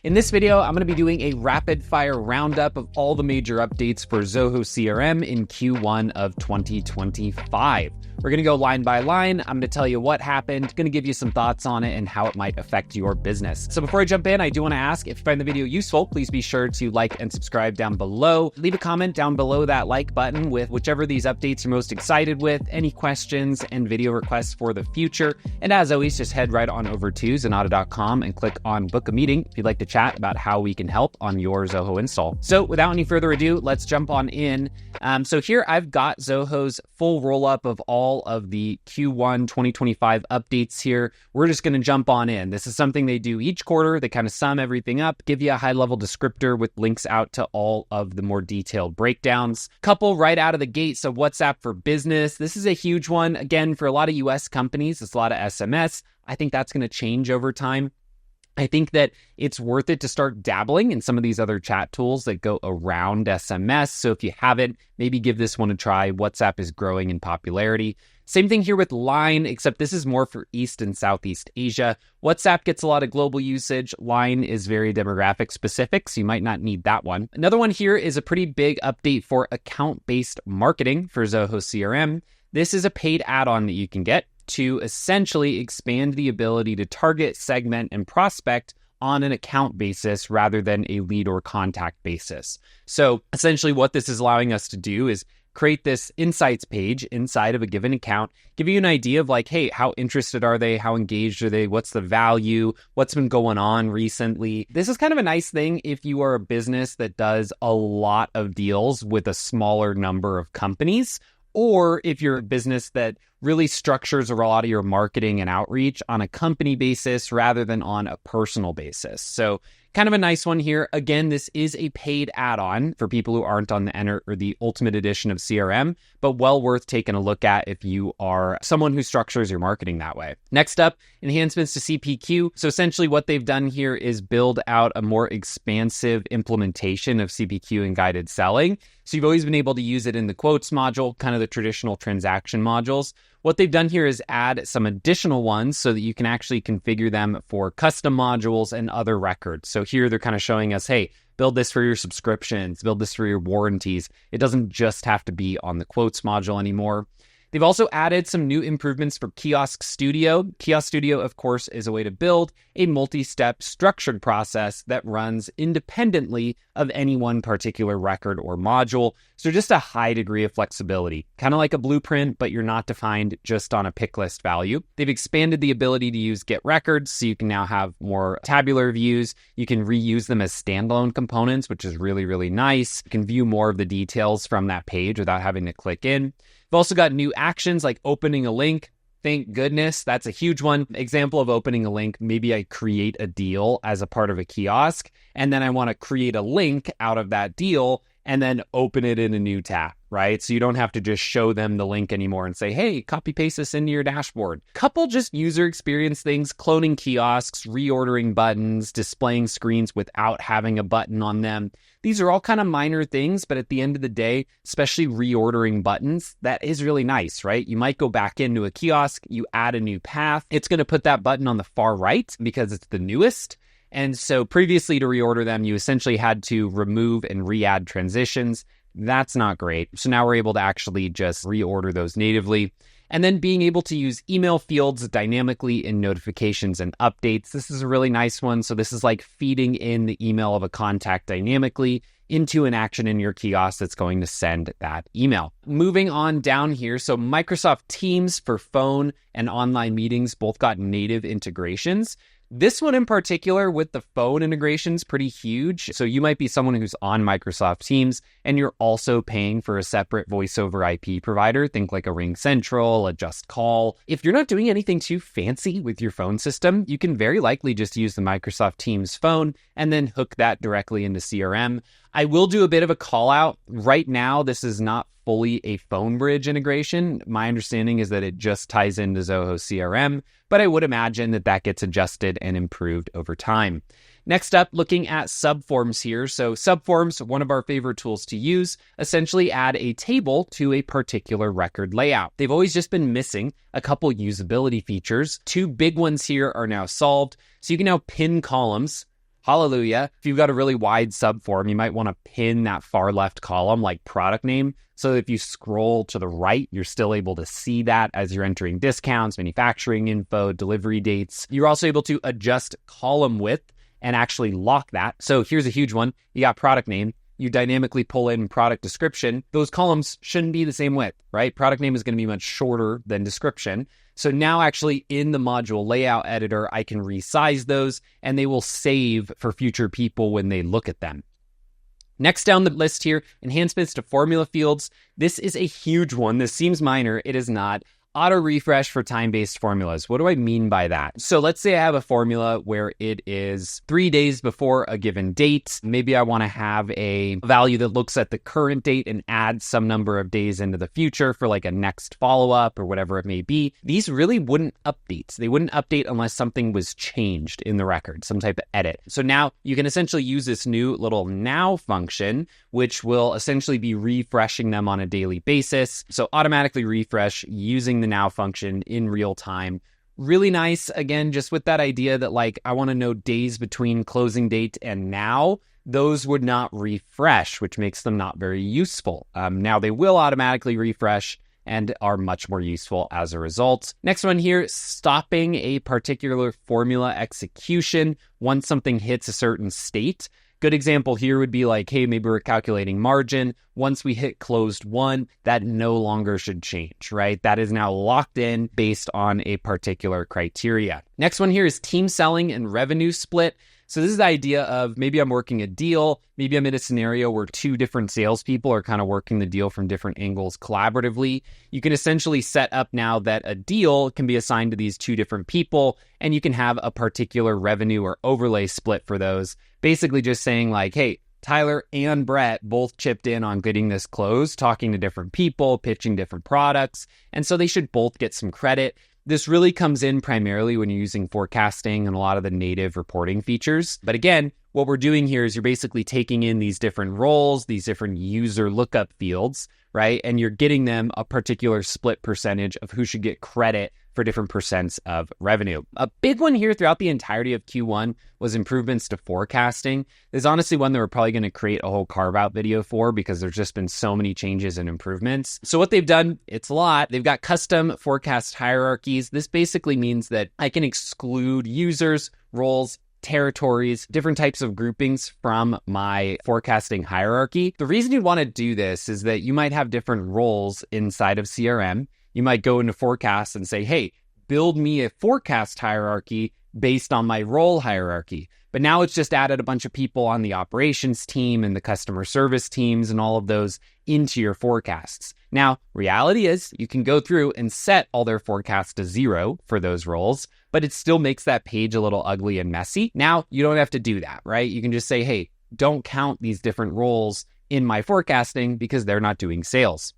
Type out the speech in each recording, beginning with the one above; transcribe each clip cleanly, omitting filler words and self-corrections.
In this video, I'm going to be doing a rapid-fire roundup of all the major updates for Zoho CRM in Q1 of 2025. We're going to go line by line. I'm going to tell you what happened, going to give you some thoughts on it and how it might affect your business. So before I jump in, I do want to ask, if you find the video useful, please be sure to like and subscribe down below. Leave a comment down below that like button with whichever of these updates you're most excited with, any questions and video requests for the future. And as always, just head right on over to Zenatta.com and click on book a meeting if you'd like to chat about how we can help on your Zoho install. So without any further ado, let's jump on in. So here I've got Zoho's full roll-up of all of the Q1 2025 updates here. We're just going to jump on in. This is something they do each quarter. They kind of sum everything up, give you a high-level descriptor with links out to all of the more detailed breakdowns. Couple right out of the gate. So WhatsApp for Business. This is a huge one. Again, for a lot of US companies, it's a lot of SMS. I think that's going to change over time. I think that it's worth it to start dabbling in some of these other chat tools that go around SMS. So if you haven't, maybe give this one a try. WhatsApp is growing in popularity. Same thing here with Line, except this is more for East and Southeast Asia. WhatsApp gets a lot of global usage. Line is very demographic specific, so you might not need that one. Another one here is a pretty big update for account-based marketing for Zoho CRM. This is a paid add-on that you can get to essentially expand the ability to target, segment, and prospect on an account basis rather than a lead or contact basis. So essentially what this is allowing us to do is create this insights page inside of a given account, give you an idea of like, hey, how interested are they? How engaged are they? What's the value? What's been going on recently? This is kind of a nice thing if you are a business that does a lot of deals with a smaller number of companies, or if you're a business that really structures a lot of your marketing and outreach on a company basis rather than on a personal basis. So kind of a nice one here. Again, this is a paid add-on for people who aren't on the Enter or the Ultimate Edition of CRM, but well worth taking a look at if you are someone who structures your marketing that way. Next up, enhancements to CPQ. So essentially what they've done here is build out a more expansive implementation of CPQ and guided selling. So you've always been able to use it in the quotes module, kind of the traditional transaction modules. What they've done here is add some additional ones so that you can actually configure them for custom modules and other records. So here they're kind of showing us, hey, build this for your subscriptions, build this for your warranties. It doesn't just have to be on the quotes module anymore. They've also added some new improvements for Kiosk Studio. Kiosk Studio, of course, is a way to build a multi-step structured process that runs independently of any one particular record or module. So just a high degree of flexibility, kind of like a blueprint, but you're not defined just on a pick list value. They've expanded the ability to use get records, so you can now have more tabular views. You can reuse them as standalone components, which is really, really nice. You can view more of the details from that page without having to click in. We've also got new actions like opening a link. Thank goodness, that's a huge one. Example of opening a link, maybe I create a deal as a part of a kiosk, and then I want to create a link out of that deal and then open it in a new tab, right? So you don't have to just show them the link anymore and say, hey, copy paste this into your dashboard. Couple just user experience things, cloning kiosks, reordering buttons, displaying screens without having a button on them. These are all kind of minor things, but at the end of the day, especially reordering buttons, that is really nice, right? You might go back into a kiosk, you add a new path. It's going to put that button on the far right because it's the newest. And so previously to reorder them, you essentially had to remove and re-add transitions. That's not great. So now we're able to actually just reorder those natively. And then being able to use email fields dynamically in notifications and updates. This is a really nice one. So this is like feeding in the email of a contact dynamically into an action in your kiosk that's going to send that email. Moving on down here, so Microsoft Teams for phone and online meetings both got native integrations. This one in particular with the phone integration is pretty huge. So you might be someone who's on Microsoft Teams and you're also paying for a separate voice over IP provider. Think like a Ring Central, a Just Call. If you're not doing anything too fancy with your phone system, you can very likely just use the Microsoft Teams phone and then hook that directly into CRM. I will do a bit of a call out. Right now, this is not fully a phone bridge integration. My understanding is that it just ties into Zoho CRM, but I would imagine that that gets adjusted and improved over time. Next up, looking at Subforms here. So Subforms, one of our favorite tools to use, essentially add a table to a particular record layout. They've always just been missing a couple usability features. Two big ones here are now solved. So you can now pin columns Hallelujah. If you've got a really wide subform, you might want to pin that far left column like product name. So if you scroll to the right, you're still able to see that as you're entering discounts, manufacturing info, delivery dates. You're also able to adjust column width and actually lock that. So here's a huge one. You got product name. You dynamically pull in product description. Those columns shouldn't be the same width, right? Product name is going to be much shorter than description. So now actually in the module layout editor, I can resize those and they will save for future people when they look at them. Next down the list here, enhancements to formula fields. This is a huge one. This seems minor. It is not. Auto refresh for time-based formulas. What do I mean by that? So let's say I have a formula where it is 3 days before a given date. Maybe I want to have a value that looks at the current date and adds some number of days into the future for like a next follow-up or whatever it may be. These really wouldn't update. They wouldn't update unless something was changed in the record, some type of edit. So now you can essentially use this new little now function, which will essentially be refreshing them on a daily basis. So automatically refresh using the now function in real time. Really nice, again, just with that idea that like I want to know days between closing date and now. Those would not refresh, which makes them not very useful. Now they will automatically refresh and are much more useful as a result. Next one here, stopping a particular formula execution once something hits a certain state. Good example here would be like, hey, maybe we're calculating margin. Once we hit closed one, that no longer should change, right? That is now locked in based on a particular criteria. Next one here is team selling and revenue split. So this is the idea of maybe I'm working a deal, maybe I'm in a scenario where two different salespeople are kind of working the deal from different angles collaboratively. You can essentially set up now that a deal can be assigned to these two different people, and you can have a particular revenue or overlay split for those. Basically just saying like, hey, Tyler and Brett both chipped in on getting this closed, talking to different people, pitching different products, and so they should both get some credit. This really comes in primarily when you're using forecasting and a lot of the native reporting features. But again, what we're doing here is you're basically taking in these different roles, these different user lookup fields, right? And you're getting them a particular split percentage of who should get credit for different percents of revenue. A big one here throughout the entirety of Q1 was improvements to forecasting. There's honestly one that we're probably going to create a whole carve-out video for because there's just been so many changes and improvements. So what they've done, it's a lot. They've got custom forecast hierarchies. This basically means that I can exclude users, roles, territories, different types of groupings from my forecasting hierarchy. The reason you'd want to do this is that you might have different roles inside of CRM. You might go into forecast and say, hey, build me a forecast hierarchy based on my role hierarchy. But now it's just added a bunch of people on the operations team and the customer service teams and all of those into your forecasts. Now, reality is you can go through and set all their forecasts to 0 for those roles, but it still makes that page a little ugly and messy. Now, you don't have to do that, right? You can just say, hey, don't count these different roles in my forecasting because they're not doing sales.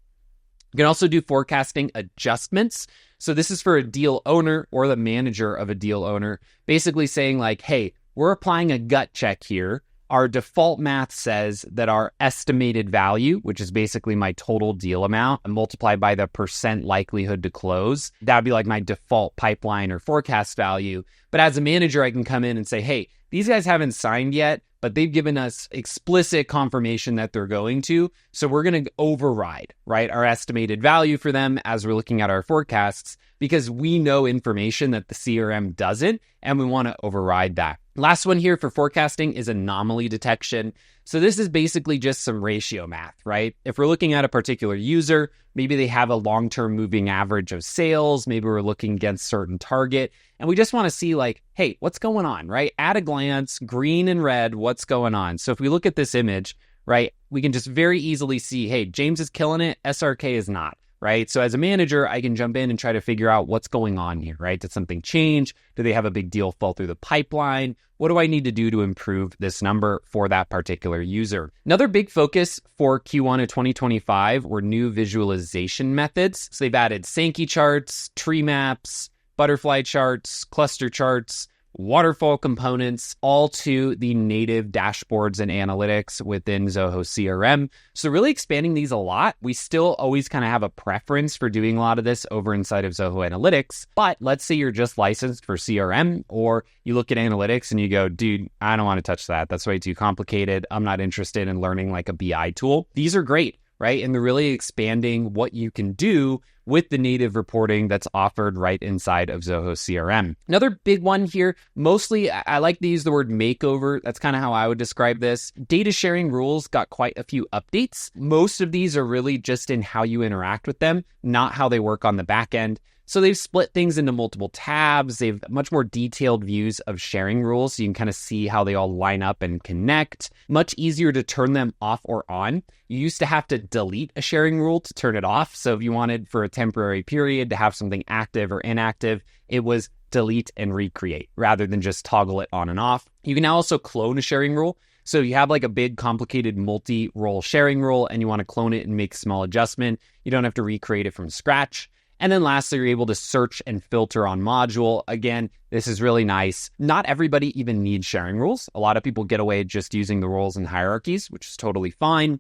You can also do forecasting adjustments. So this is for a deal owner or the manager of a deal owner, basically saying like, hey, we're applying a gut check here. Our default math says that our estimated value, which is basically my total deal amount, multiplied by the percent likelihood to close, that would be like my default pipeline or forecast value. But as a manager, I can come in and say, hey, these guys haven't signed yet, but they've given us explicit confirmation that they're going to. So we're going to override, right, our estimated value for them as we're looking at our forecasts because we know information that the CRM doesn't, and we want to override that. Last one here for forecasting is anomaly detection. So this is basically just some ratio math, right? If we're looking at a particular user, maybe they have a long-term moving average of sales, maybe we're looking against certain target, and we just want to see like, hey, what's going on, right? At a glance, green and red, what's going on? So if we look at this image, right, we can just very easily see, hey, James is killing it, SRK is not. Right? So as a manager, I can jump in and try to figure out what's going on here, right? Did something change? Do they have a big deal fall through the pipeline? What do I need to do to improve this number for that particular user? Another big focus for Q1 of 2025 were new visualization methods. So they've added Sankey charts, tree maps, butterfly charts, cluster charts, waterfall components, all to the native dashboards and analytics within Zoho CRM. So really expanding these a lot. We still always kind of have a preference for doing a lot of this over inside of Zoho Analytics. But let's say you're just licensed for CRM, or you look at analytics and you go, dude, I don't want to touch that. That's way too complicated. I'm not interested in learning like a BI tool. These are great, right? And they're really expanding what you can do with the native reporting that's offered right inside of Zoho CRM. Another big one here, mostly I like to use the word makeover. That's kind of how I would describe this. Data sharing rules got quite a few updates. Most of these are really just in how you interact with them, not how they work on the back end. So they've split things into multiple tabs. They've much more detailed views of sharing rules, so you can kind of see how they all line up and connect. Much easier to turn them off or on. You used to have to delete a sharing rule to turn it off. So if you wanted for a temporary period to have something active or inactive, it was delete and recreate rather than just toggle it on and off. You can now also clone a sharing rule. So you have like a big complicated multi-role sharing rule and you want to clone it and make a small adjustment. You don't have to recreate it from scratch. And then lastly, you're able to search and filter on module. Again, this is really nice. Not everybody even needs sharing rules. A lot of people get away just using the roles and hierarchies, which is totally fine.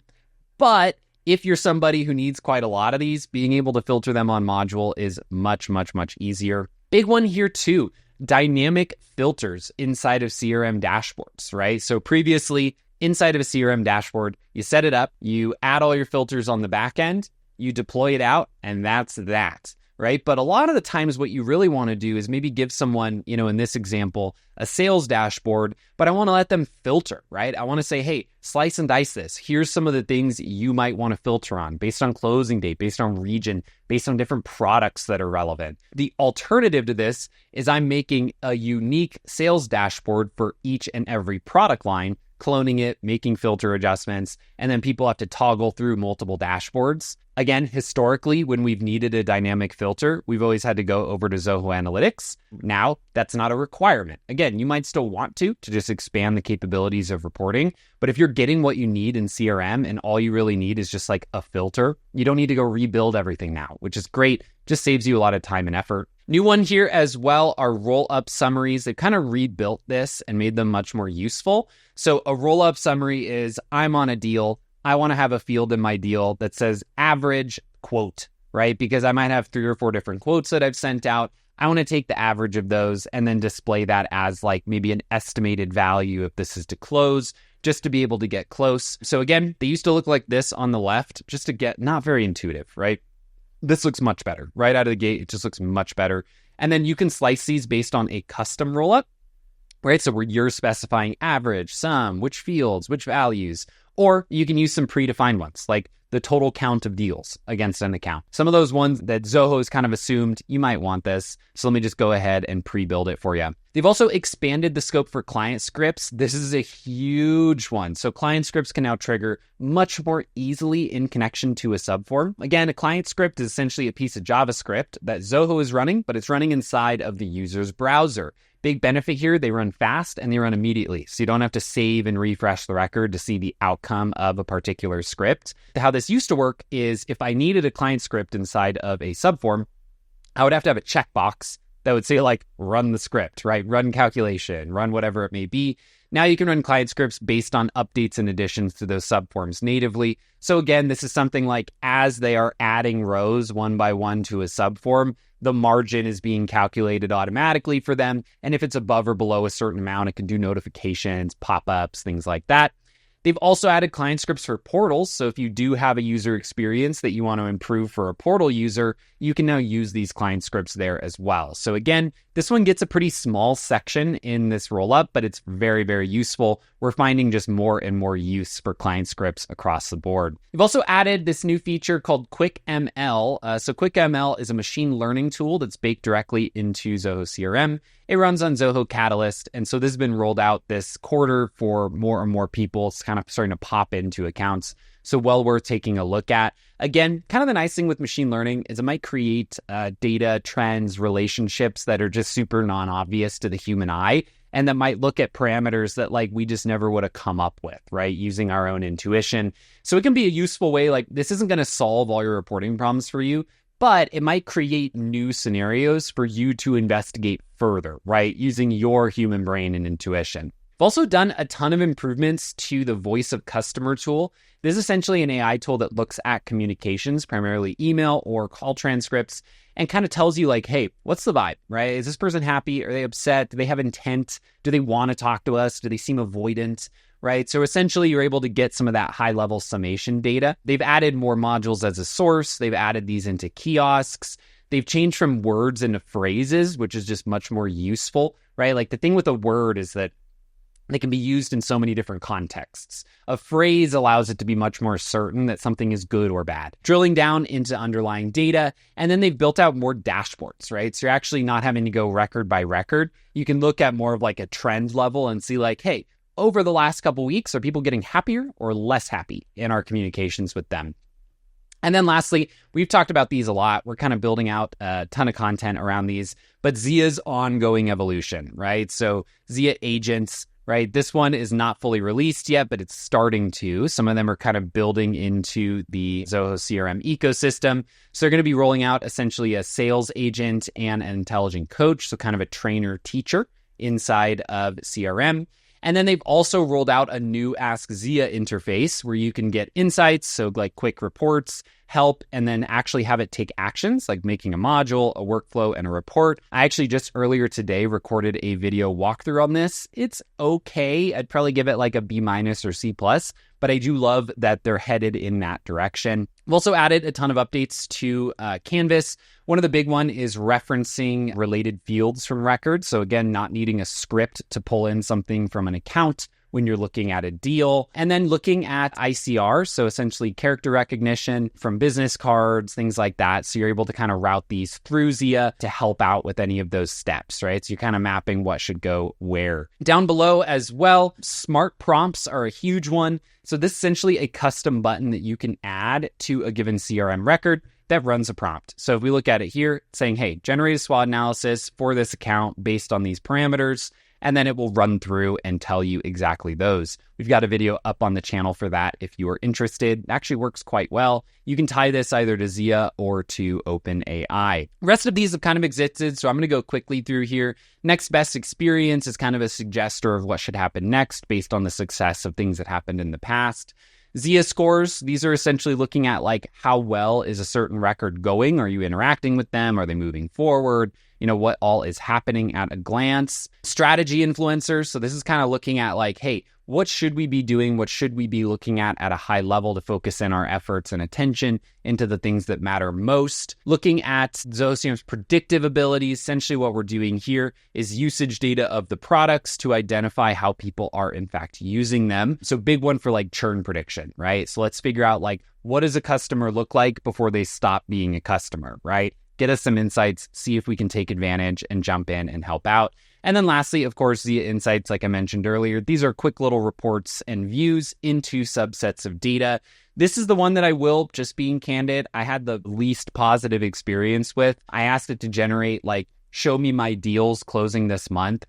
But if you're somebody who needs quite a lot of these, being able to filter them on module is much, much, much easier. Big one here too, dynamic filters inside of CRM dashboards, right? So previously, inside of a CRM dashboard, you set it up, you add all your filters on the back end, you deploy it out, and that's that, right? But a lot of the times what you really want to do is maybe give someone, in this example, a sales dashboard, but I want to let them filter, right? I want to say, hey, slice and dice this. Here's some of the things you might want to filter on based on closing date, based on region, based on different products that are relevant. The alternative to this is I'm making a unique sales dashboard for each and every product line, cloning it, making filter adjustments, and then people have to toggle through multiple dashboards. Again, historically, when we've needed a dynamic filter, we've always had to go over to Zoho Analytics. Now, that's not a requirement. Again, you might still want to just expand the capabilities of reporting, but if you're getting what you need in CRM and all you really need is just like a filter, you don't need to go rebuild everything now, which is great. Just saves you a lot of time and effort. New one here as well are Rollup Summaries. They've kind of rebuilt this and made them much more useful. So a Rollup Summary is, I'm on a deal. I want to have a field in my deal that says average quote, right? Because I might have 3 or 4 different quotes that I've sent out. I want to take the average of those and then display that as like maybe an estimated value if this is to close, just to be able to get close. So again, they used to look like this on the left, just to get not very intuitive, right? This looks much better. Right out of the gate, it just looks much better. And then you can slice these based on a custom rollup, right? So where you're specifying average, sum, which fields, which values, or you can use some predefined ones like the total count of deals against an account. Some of those ones that Zoho has kind of assumed you might want this. So let me just go ahead and pre-build it for you. They've also expanded the scope for client scripts. This is a huge one. So client scripts can now trigger much more easily in connection to a subform. Again, a client script is essentially a piece of JavaScript that Zoho is running, but it's running inside of the user's browser. Big benefit here, they run fast and they run immediately. So you don't have to save and refresh the record to see the outcome of a particular script. How this used to work is if I needed a client script inside of a subform, I would have to have a checkbox that would say like, run the script, right? Run calculation, run whatever it may be. Now you can run client scripts based on updates and additions to those subforms natively. So again, this is something like as they are adding rows one by one to a subform, the margin is being calculated automatically for them. And if it's above or below a certain amount, it can do notifications, pop-ups, things like that. They've also added client scripts for portals. So if you do have a user experience that you want to improve for a portal user, you can now use these client scripts there as well. So again, this one gets a pretty small section in this rollup, but it's very, very useful. We're finding just more and more use for client scripts across the board. We've also added this new feature called QuickML. So QuickML is a machine learning tool that's baked directly into Zoho CRM. It runs on Zoho Catalyst. And so this has been rolled out this quarter for more and more people. It's kind of starting to pop into accounts. So well worth taking a look at. Again, kind of the nice thing with machine learning is it might create data, trends, relationships that are just super non-obvious to the human eye. And that might look at parameters that like we just never would have come up with, right? Using our own intuition. So it can be a useful way, like this isn't going to solve all your reporting problems for you, but it might create new scenarios for you to investigate further, right? Using your human brain and intuition. We've also done a ton of improvements to the Voice of Customer tool. This is essentially an AI tool that looks at communications, primarily email or call transcripts, and kind of tells you like, hey, what's the vibe, right? Is this person happy? Are they upset? Do they have intent? Do they want to talk to us? Do they seem avoidant? Right? So essentially, you're able to get some of that high-level summation data. They've added more modules as a source. They've added these into kiosks. They've changed from words into phrases, which is just much more useful, right? Like the thing with a word is that they can be used in so many different contexts. A phrase allows it to be much more certain that something is good or bad. Drilling down into underlying data, and then they've built out more dashboards, right? So you're actually not having to go record by record. You can look at more of like a trend level and see like, hey, over the last couple of weeks, are people getting happier or less happy in our communications with them? And then lastly, we've talked about these a lot. We're kind of building out a ton of content around these, but Zia's ongoing evolution, right? So Zia Agents, right? This one is not fully released yet, but it's starting to. Some of them are kind of building into the Zoho CRM ecosystem. So they're going to be rolling out essentially a sales agent and an intelligent coach, so kind of a trainer teacher inside of CRM. And then they've also rolled out a new Ask Zia interface where you can get insights, so like quick reports, help, and then actually have it take actions like making a module, a workflow, and a report. I actually just earlier today recorded a video walkthrough on this. It's okay. I'd probably give it like a B- or C+, but I do love that they're headed in that direction. We've also added a ton of updates to Canvas. One of the big one is referencing related fields from records. So again, not needing a script to pull in something from an account when you're looking at a deal. And then looking at ICR, so essentially character recognition from business cards, things like that. So you're able to kind of route these through Zia to help out with any of those steps, right? So you're kind of mapping what should go where. Down below as well, smart prompts are a huge one. So this is essentially a custom button that you can add to a given CRM record that runs a prompt. So if we look at it here, saying, hey, generate a SWOT analysis for this account based on these parameters, and then it will run through and tell you exactly those. We've got a video up on the channel for that if you are interested. It actually works quite well. You can tie this either to Zia or to OpenAI. The rest of these have kind of existed, so I'm going to go quickly through here. Next best experience is kind of a suggester of what should happen next based on the success of things that happened in the past. Zia scores, these are essentially looking at like how well is a certain record going? Are you interacting with them? Are they moving forward? You know, what all is happening at a glance. Strategy influencers, so this is kind of looking at like, hey, what should we be doing? What should we be looking at a high level to focus in our efforts and attention into the things that matter most? Looking at Zoho CRM's predictive abilities, essentially what we're doing here is usage data of the products to identify how people are in fact using them. So big one for like churn prediction, right? So let's figure out like, what does a customer look like before they stop being a customer, right? Get us some insights, see if we can take advantage and jump in and help out. And then lastly, of course, Zia Insights, like I mentioned earlier, these are quick little reports and views into subsets of data. This is the one that I will, just being candid, I had the least positive experience with. I asked it to generate like, show me my deals closing this month.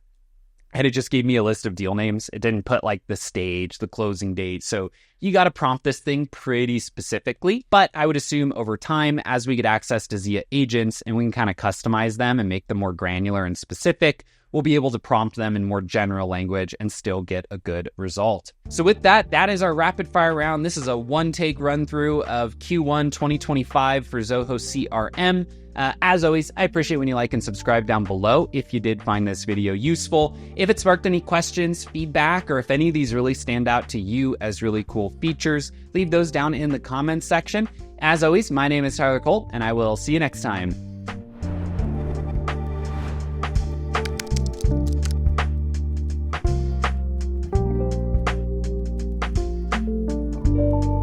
And it just gave me a list of deal names. It didn't put like the stage, the closing date. So you got to prompt this thing pretty specifically. But I would assume over time, as we get access to Zia agents and we can kind of customize them and make them more granular and specific, we'll be able to prompt them in more general language and still get a good result. So with that, that is our rapid fire round. This is a one-take run through of Q1 2025 for Zoho CRM. As always, I appreciate when you like and subscribe down below if you did find this video useful. If it sparked any questions, feedback, or if any of these really stand out to you as really cool features, leave those down in the comments section. As always, my name is Tyler Colt, and I will see you next time.